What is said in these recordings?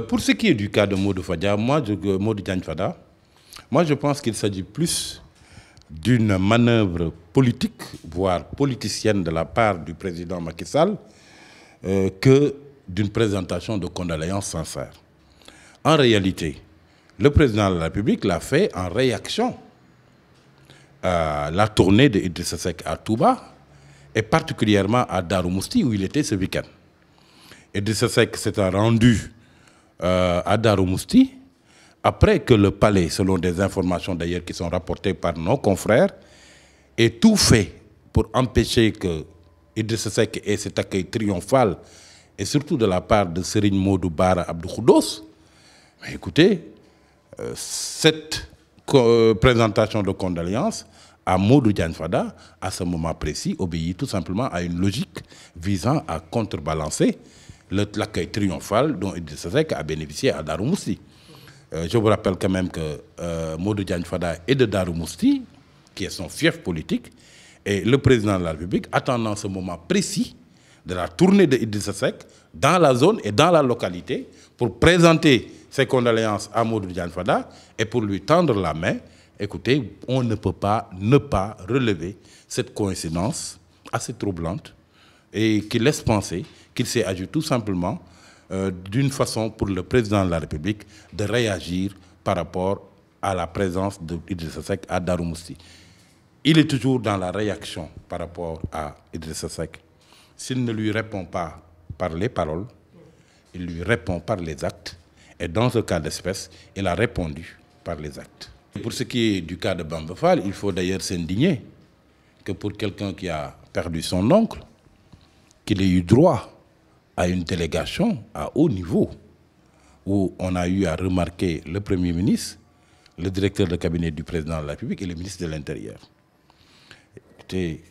Pour ce qui est du cas de Modou Fada, Modou Diagne Fada, moi je pense qu'il s'agit plus d'une manœuvre politique, voire politicienne de la part du président Macky Sall, que d'une présentation de condoléances sincères. En réalité, le président de la République l'a fait en réaction à la tournée de Idrissa Seck à Touba et particulièrement à Darou Mousty où il était ce week-end. Idrissa Seck s'est rendu à Darou Mousty après que le palais, selon des informations d'ailleurs qui sont rapportées par nos confrères, ait tout fait pour empêcher que Idrissa Seck ait cet accueil triomphal et surtout de la part de Serigne Modou Bara Abdou Khoudoss. Mais écoutez, cette présentation de condoléances à Modou Diagne Fada, à ce moment précis, obéit tout simplement à une logique visant à contrebalancer l'accueil triomphal dont Idrissa Seck a bénéficié à Darou Mousty. Je vous rappelle quand même que Modou Diagne Fada est de Darou Mousty, qui est son fief politique, et le président de la République, attendant ce moment précis de la tournée de Idrissa Seck dans la zone et dans la localité pour présenter ses condoléances à Modou Diagne Fada et pour lui tendre la main. Écoutez, on ne peut pas ne pas relever cette coïncidence assez troublante et qui laisse penser qu'il s'est agi tout simplement d'une façon pour le président de la République de réagir par rapport à la présence d'Idrissa Seck à Darou Mousty. Il est toujours dans la réaction par rapport à Idrissa Seck. S'il ne lui répond pas par les paroles, il lui répond par les actes. Et dans ce cas d'espèce, il a répondu par les actes. Et pour ce qui est du cas de Bamba Fall, il faut d'ailleurs s'indigner que pour quelqu'un qui a perdu son oncle, qu'il ait eu droit à une délégation à haut niveau, où on a eu à remarquer le Premier ministre, le directeur de cabinet du président de la République et le ministre de l'Intérieur. Écoutez,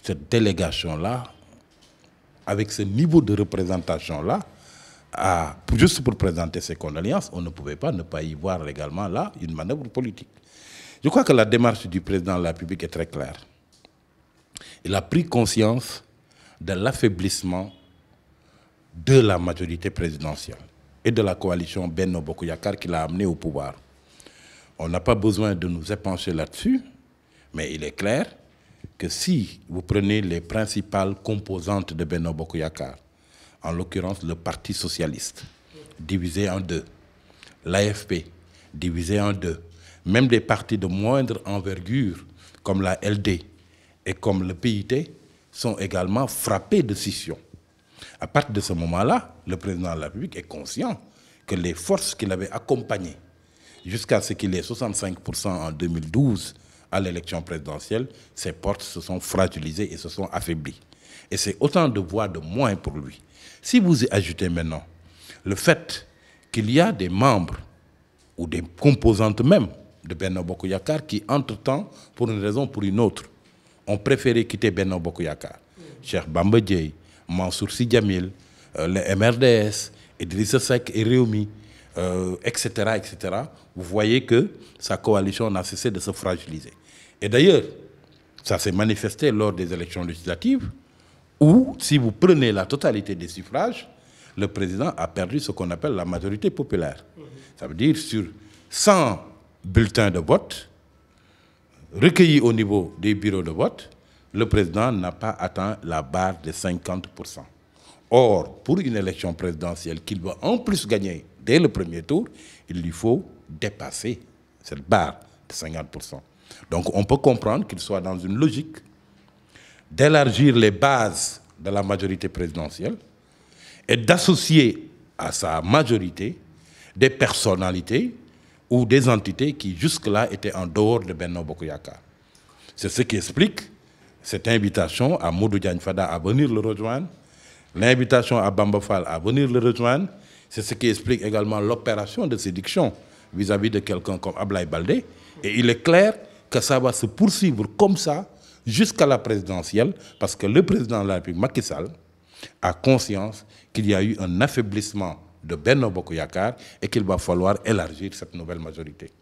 cette délégation-là, avec ce niveau de représentation-là, juste pour présenter ses condoléances, on ne pouvait pas ne pas y voir également là une manœuvre politique. Je crois que la démarche du président de la République est très claire. Il a pris conscience de l'affaiblissement de la majorité présidentielle et de la coalition Benno Bokk Yakaar qui l'a amené au pouvoir. On n'a pas besoin de nous épancher là-dessus, mais il est clair que si vous prenez les principales composantes de Benno Bokk Yakaar, en l'occurrence le Parti socialiste, divisé en deux, l'AFP, divisé en deux, même des partis de moindre envergure, comme la LD et comme le PIT, sont également frappés de scission. À partir de ce moment-là, le président de la République est conscient que les forces qu'il avait accompagnées jusqu'à ce qu'il ait 65% en 2012 à l'élection présidentielle, ces portes se sont fragilisées et se sont affaiblies. Et c'est autant de voix de moins pour lui. Si vous y ajoutez maintenant le fait qu'il y a des membres ou des composantes même de Benno Bokk Yakaar qui, entre-temps, pour une raison ou pour une autre, ont préféré quitter Benno Bokk Yakaar. Cheikh Bamba Dièye, Mansour Sy Djamil, le MRDS, Idrissa Seck et Rewmi, etc., etc., vous voyez que sa coalition n'a cessé de se fragiliser. Et d'ailleurs, ça s'est manifesté lors des élections législatives où, si vous prenez la totalité des suffrages, le président a perdu ce qu'on appelle la majorité populaire. Ça veut dire sur 100 bulletins de vote recueillis au niveau des bureaux de vote, le président n'a pas atteint la barre de 50%. Or, pour une élection présidentielle qu'il doit en plus gagner dès le premier tour, il lui faut dépasser cette barre de 50%. Donc on peut comprendre qu'il soit dans une logique d'élargir les bases de la majorité présidentielle et d'associer à sa majorité des personnalités ou des entités qui jusque-là étaient en dehors de Benno Bokk Yakaar. C'est ce qui explique cette invitation à Modou Diagne Fada à venir le rejoindre, l'invitation à Bamba Fall à venir le rejoindre. C'est ce qui explique également l'opération de séduction vis-à-vis de quelqu'un comme Ablaye Baldé. Et il est clair que ça va se poursuivre comme ça jusqu'à la présidentielle, parce que le président de la République, Macky Sall, a conscience qu'il y a eu un affaiblissement de Benno Bokk Yakaar et qu'il va falloir élargir cette nouvelle majorité.